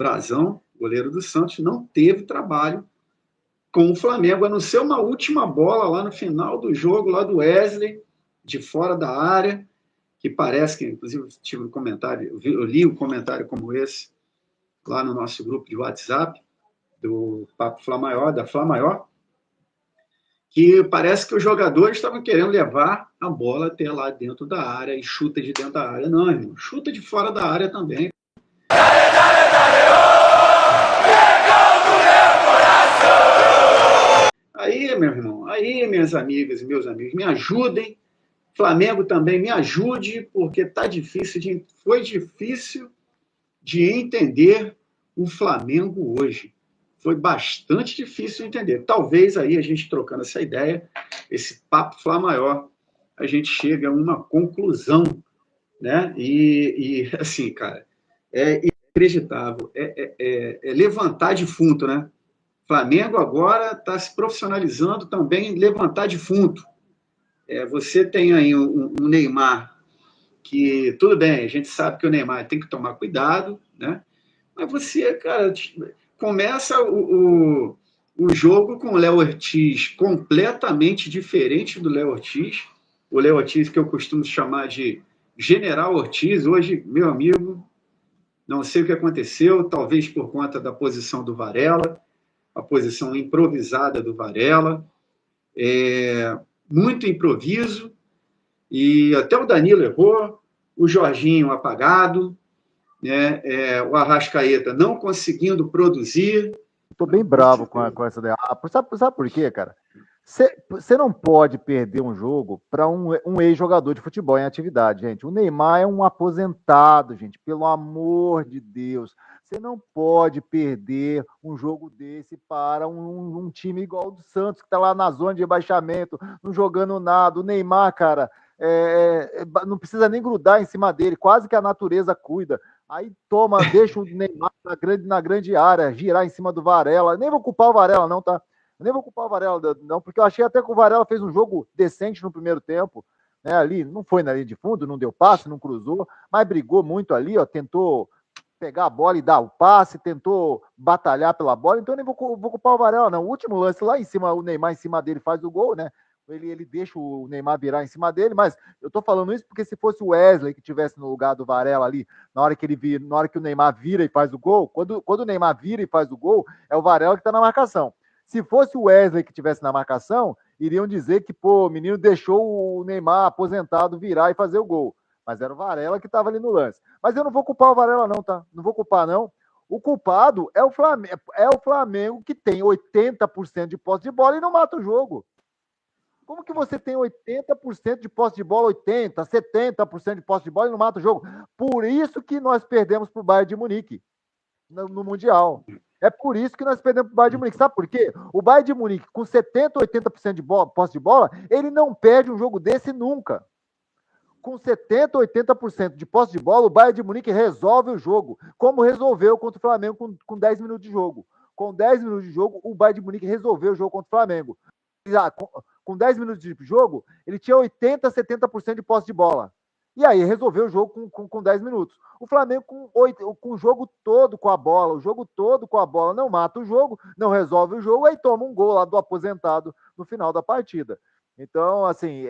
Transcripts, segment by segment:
Brazão, goleiro do Santos, não teve trabalho com o Flamengo, a não ser uma última bola lá no final do jogo, lá do Wesley, de fora da área, que parece que, inclusive, tive um comentário, eu li um comentário como esse lá no nosso grupo de WhatsApp, do Papo Fla Maior, da Fla Maior, que parece que os jogadores estavam querendo levar a bola até lá dentro da área e chuta de dentro da área. Não, irmão, chuta de fora da área também. Aí, meu irmão, aí, minhas amigas e meus amigos, me ajudem. Flamengo também me ajude, porque foi difícil de entender o Flamengo hoje. Foi bastante difícil de entender. Talvez aí a gente trocando essa ideia, esse papo Fla Maior, a gente chega a uma conclusão, né? Assim, cara, é inacreditável. É levantar defunto, né? Flamengo agora está se profissionalizando também em levantar defunto. Você tem aí um Neymar que, tudo bem, a gente sabe que o Neymar tem que tomar cuidado, né? Mas você, cara, começa o jogo com o Léo Ortiz completamente diferente do Léo Ortiz. O Léo Ortiz, que eu costumo chamar de General Ortiz, hoje, meu amigo, não sei o que aconteceu, talvez por conta da posição do Varela, a posição improvisada do Varela, muito improviso, e até o Danilo errou, o Jorginho apagado, né? O Arrascaeta não conseguindo produzir. Estou bem bravo com essa ideia. Sabe por quê, cara? Você não pode perder um jogo para um ex-jogador de futebol em atividade, gente. O Neymar é um aposentado, gente. Pelo amor de Deus. Você não pode perder um jogo desse para um time igual o do Santos, que está lá na zona de rebaixamento, não jogando nada. O Neymar, cara, não precisa nem grudar em cima dele. Quase que a natureza cuida. Aí deixa o Neymar na grande área, girar em cima do Varela. Nem vou culpar o Varela, não, tá? Eu nem vou culpar o Varela, não, porque eu achei até que o Varela fez um jogo decente no primeiro tempo. Né, ali, não foi na linha de fundo, não deu passe, não cruzou, mas brigou muito ali, ó, tentou pegar a bola e dar o passe, tentou batalhar pela bola, então eu nem vou culpar o Varela, não. O último lance lá em cima, o Neymar em cima dele faz o gol, né? Ele deixa o Neymar virar em cima dele, mas eu tô falando isso porque se fosse o Wesley que tivesse no lugar do Varela ali, na hora que o Neymar vira e faz o gol, quando o Neymar vira e faz o gol, é o Varela que tá na marcação. Se fosse o Wesley que tivesse na marcação, iriam dizer que, pô, o menino deixou o Neymar aposentado virar e fazer o gol. Mas era o Varela que estava ali no lance. Mas eu não vou culpar o Varela, não, tá? Não vou culpar, não. O culpado é o Flamengo que tem 80% de posse de bola e não mata o jogo. Como que você tem 80% de posse de bola, 80%, 70% de posse de bola e não mata o jogo? Por isso que nós perdemos para o Bayern de Munique no Mundial. É por isso que nós perdemos para o Bayern de Munique. Sabe por quê? O Bayern de Munique, com 70%, 80% de posse de bola, ele não perde um jogo desse nunca. Com 70%, 80% de posse de bola, o Bayern de Munique resolve o jogo, como resolveu contra o Flamengo com 10 minutos de jogo. Com 10 minutos de jogo, o Bayern de Munique resolveu o jogo contra o Flamengo. Com 10 minutos de jogo, ele tinha 80%, 70% de posse de bola. E aí resolveu o jogo com 10 minutos. O Flamengo com o jogo todo com a bola, não mata o jogo, não resolve o jogo, aí toma um gol lá do aposentado no final da partida. Então, assim,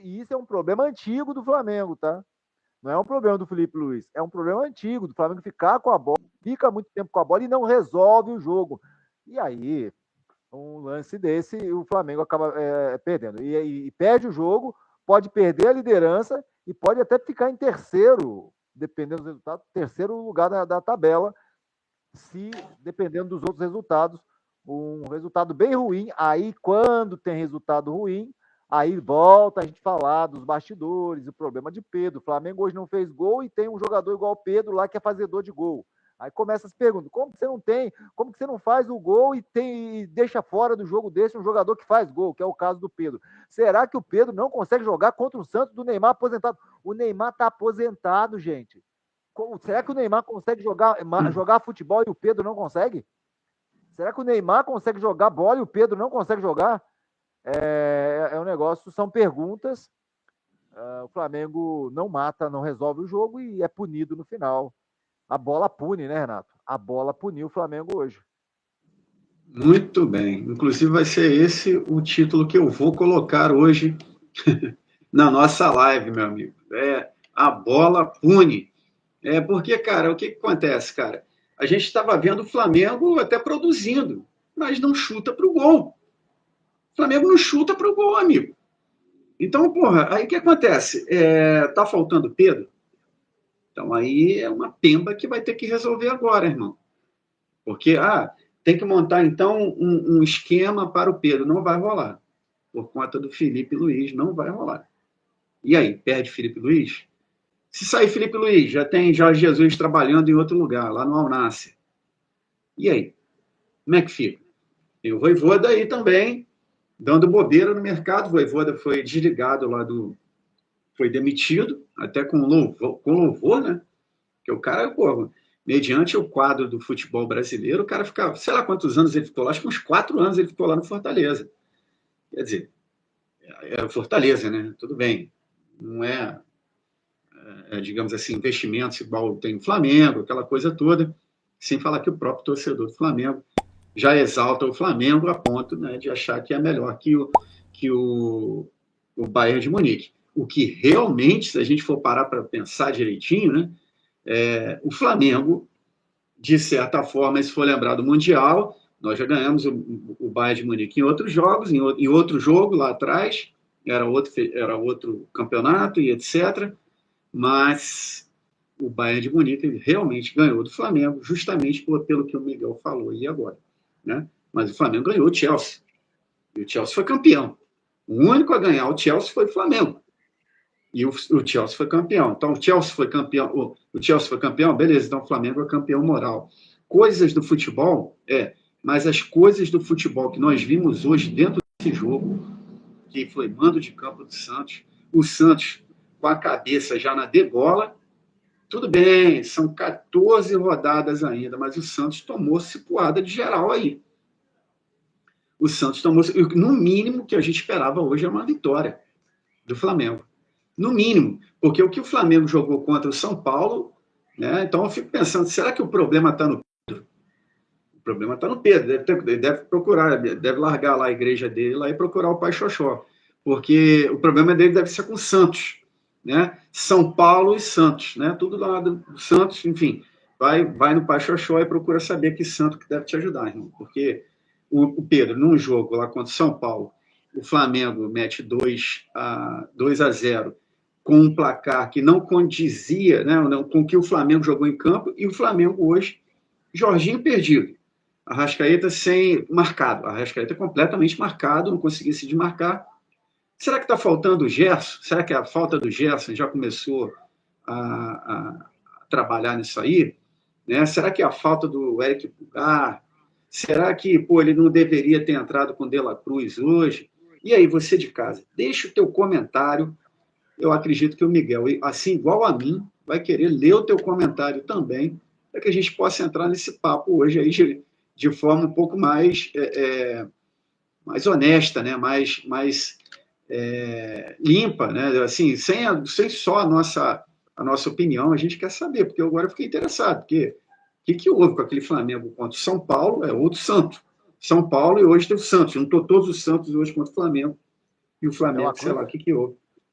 isso é um problema antigo do Flamengo, tá? Não é um problema do Felipe Luiz, é um problema antigo do Flamengo ficar com a bola, fica muito tempo com a bola e não resolve o jogo. E aí, um lance desse, o Flamengo acaba perdendo. E perde o jogo, pode perder a liderança e pode até ficar em terceiro, dependendo do resultado, terceiro lugar da tabela, se dependendo dos outros resultados, um resultado bem ruim. Aí, quando tem resultado ruim, aí volta a gente falar dos bastidores, o problema de Pedro. O Flamengo hoje não fez gol e tem um jogador igual o Pedro lá que é fazedor de gol. Aí começa as perguntas: como que você não tem, como que você não faz o gol e deixa fora do jogo desse um jogador que faz gol, que é o caso do Pedro? Será que o Pedro não consegue jogar contra o Santos do Neymar aposentado? O Neymar tá aposentado, gente. Será que o Neymar consegue jogar futebol e o Pedro não consegue? Será que o Neymar consegue jogar bola e o Pedro não consegue jogar? É um negócio, são perguntas. O Flamengo não mata, não resolve o jogo e é punido no final. A bola pune, né, Renato? A bola puniu o Flamengo hoje. Muito bem. Inclusive, vai ser esse o título que eu vou colocar hoje na nossa live, meu amigo. A bola pune. Porque, cara, o que acontece, cara? A gente estava vendo o Flamengo até produzindo, mas não chuta para o gol. O Flamengo não chuta para o gol, amigo. Então, porra, aí o que acontece? Tá faltando Pedro? Então aí é uma pemba que vai ter que resolver agora, irmão. Porque, tem que montar então um esquema para o Pedro. Não vai rolar. Por conta do Felipe Luiz, não vai rolar. E aí, perde Felipe Luiz? Se sair Felipe Luiz, já tem Jorge Jesus trabalhando em outro lugar, lá no Al Nassr. E aí? Como é que fica? Tem o Vojvoda aí também, dando bobeira no mercado. O Vojvoda foi desligado lá foi demitido, até com louvor, né? Porque o cara, pô, mediante o quadro do futebol brasileiro, o cara ficava, sei lá quantos anos ele ficou lá, acho que uns 4 anos ele ficou lá no Fortaleza. Quer dizer, Fortaleza, né? Tudo bem. Não digamos assim, investimentos igual tem o Flamengo, aquela coisa toda, sem falar que o próprio torcedor do Flamengo já exalta o Flamengo a ponto, né, de achar que é melhor que o Bayern de Munique. O que realmente, se a gente for parar para pensar direitinho, né, o Flamengo, de certa forma, se for lembrar do Mundial, nós já ganhamos o Bayern de Munique em outros jogos, em outro jogo lá atrás, era outro campeonato e etc., mas o Bayern de Munique realmente ganhou do Flamengo, justamente pelo que o Miguel falou aí agora. Né? Mas o Flamengo ganhou o Chelsea. E o Chelsea foi campeão. O único a ganhar o Chelsea foi o Flamengo. E o Chelsea foi campeão. Então, o Chelsea foi campeão. O Chelsea foi campeão? Beleza, então o Flamengo é campeão moral. Coisas do futebol, mas as coisas do futebol que nós vimos hoje dentro desse jogo, que foi mando de campo do Santos, o Santos com a cabeça já na degola, tudo bem, são 14 rodadas ainda, mas o Santos tomou cipuada de geral aí. O Santos tomou, no mínimo, que a gente esperava hoje é uma vitória do Flamengo. No mínimo, porque o que o Flamengo jogou contra o São Paulo, né? Então eu fico pensando, será que o problema está no Pedro? O problema está no Pedro, ele deve procurar, deve largar lá a igreja dele lá e procurar o Pai Xoxó, porque o problema dele deve ser com o Santos, né? São Paulo e Santos, né? Tudo lá do Santos, enfim, vai no Pai Xoxó e procura saber que santo que deve te ajudar, irmão, porque o Pedro, num jogo lá contra o São Paulo, o Flamengo mete 2-0 com um placar que não condizia, né, com o que o Flamengo jogou em campo, e o Flamengo hoje, Jorginho perdido, Arrascaeta marcado, Arrascaeta completamente marcado, não conseguia se desmarcar. Será que está faltando o Gerson? Será que a falta do Gerson já começou a trabalhar nisso aí? Né? Será que a falta do Eric Pulgar? Será que ele não deveria ter entrado com o De La Cruz hoje? E aí, você de casa, deixa o teu comentário. Eu acredito que o Miguel, assim igual a mim, vai querer ler o teu comentário também, para que a gente possa entrar nesse papo hoje aí de forma um pouco mais honesta, né? mais limpa, né? Assim, sem só a nossa opinião, a gente quer saber, porque agora eu fiquei interessado, porque o que houve com aquele Flamengo contra o São Paulo? É outro Santos. São Paulo e hoje tem o Santos. Juntou todos os Santos hoje contra o Flamengo. E o Flamengo, sei lá, o que houve.